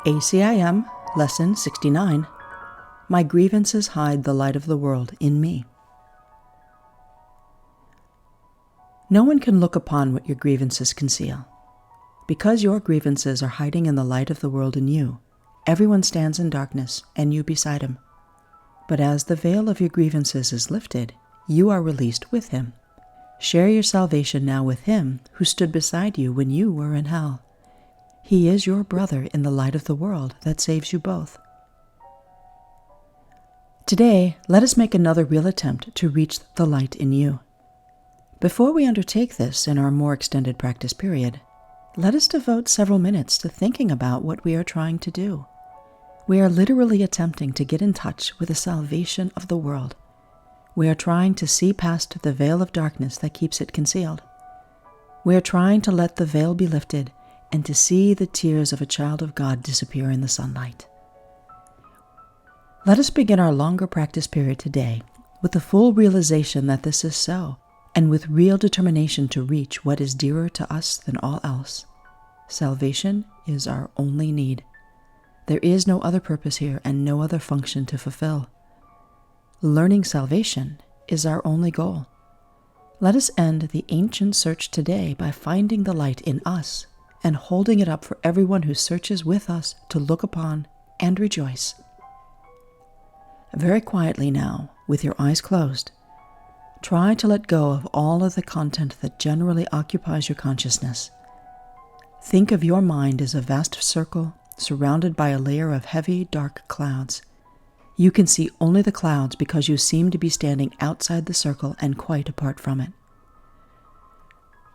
ACIM Lesson 69. My grievances hide the light of the world in me. No one can look upon what your grievances conceal. Because your grievances are hiding in the light of the world in you, everyone stands in darkness, and you beside him. But as the veil of your grievances is lifted, you are released with him. Share your salvation now with him who stood beside you when you were in hell. He is your brother in the light of the world that saves you both. Today, let us make another real attempt to reach the light in you. Before we undertake this in our more extended practice period, let us devote several minutes to thinking about what we are trying to do. We are literally attempting to get in touch with the salvation of the world. We are trying to see past the veil of darkness that keeps it concealed. We are trying to let the veil be lifted and to see the tears of a child of God disappear in the sunlight. Let us begin our longer practice period today with the full realization that this is so, and with real determination to reach what is dearer to us than all else. Salvation is our only need. There is no other purpose here and no other function to fulfill. Learning salvation is our only goal. Let us end the ancient search today by finding the light in us and holding it up for everyone who searches with us to look upon and rejoice. Very quietly now, with your eyes closed, try to let go of all of the content that generally occupies your consciousness. Think of your mind as a vast circle surrounded by a layer of heavy, dark clouds. You can see only the clouds because you seem to be standing outside the circle and quite apart from it.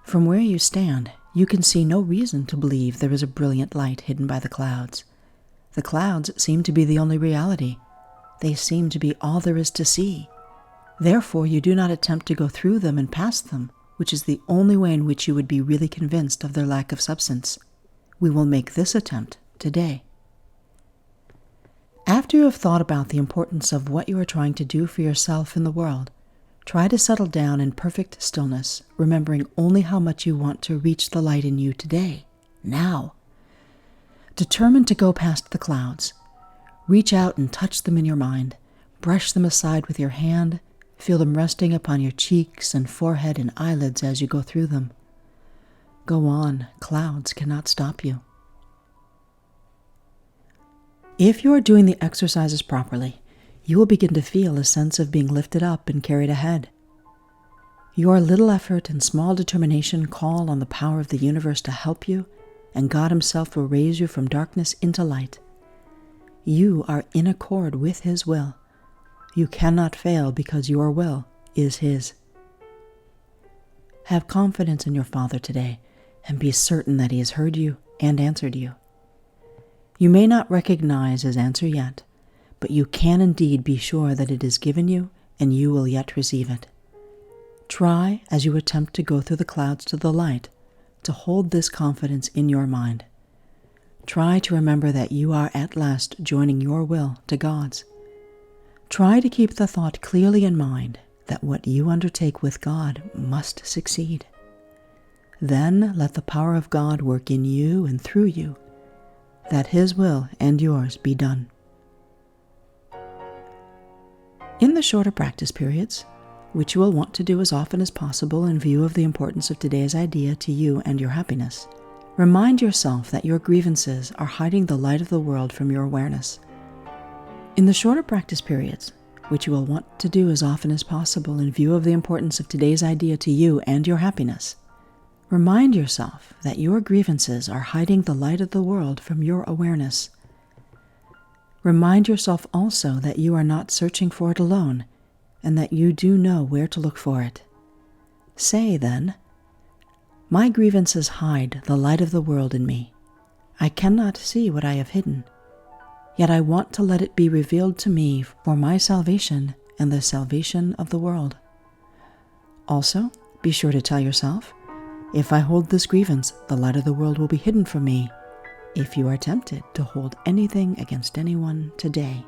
From where you stand, you can see no reason to believe there is a brilliant light hidden by the clouds. The clouds seem to be the only reality. They seem to be all there is to see. Therefore, you do not attempt to go through them and past them, which is the only way in which you would be really convinced of their lack of substance. We will make this attempt today. After you have thought about the importance of what you are trying to do for yourself in the world, try to settle down in perfect stillness, remembering only how much you want to reach the light in you today, now. Determined to go past the clouds. Reach out and touch them in your mind. Brush them aside with your hand. Feel them resting upon your cheeks and forehead and eyelids as you go through them. Go on, clouds cannot stop you. If you are doing the exercises properly, you will begin to feel a sense of being lifted up and carried ahead. Your little effort and small determination call on the power of the universe to help you, and God Himself will raise you from darkness into light. You are in accord with His will. You cannot fail because your will is His. Have confidence in your Father today, and be certain that He has heard you and answered you. You may not recognize His answer yet, but you can indeed be sure that it is given you, and you will yet receive it. Try, as you attempt to go through the clouds to the light, to hold this confidence in your mind. Try to remember that you are at last joining your will to God's. Try to keep the thought clearly in mind that what you undertake with God must succeed. Then let the power of God work in you and through you, that His will and yours be done. In the shorter practice periods, which you will want to do as often as possible in view of the importance of today's idea to you and your happiness, remind yourself that your grievances are hiding the light of the world from your awareness. In the shorter practice periods, which you will want to do as often as possible in view of the importance of today's idea to you and your happiness, remind yourself that your grievances are hiding the light of the world from your awareness. Remind yourself also that you are not searching for it alone, and that you do know where to look for it. Say then, my grievances hide the light of the world in me. I cannot see what I have hidden, yet I want to let it be revealed to me for my salvation and the salvation of the world. Also, be sure to tell yourself, if I hold this grievance, the light of the world will be hidden from me, if you are tempted to hold anything against anyone today.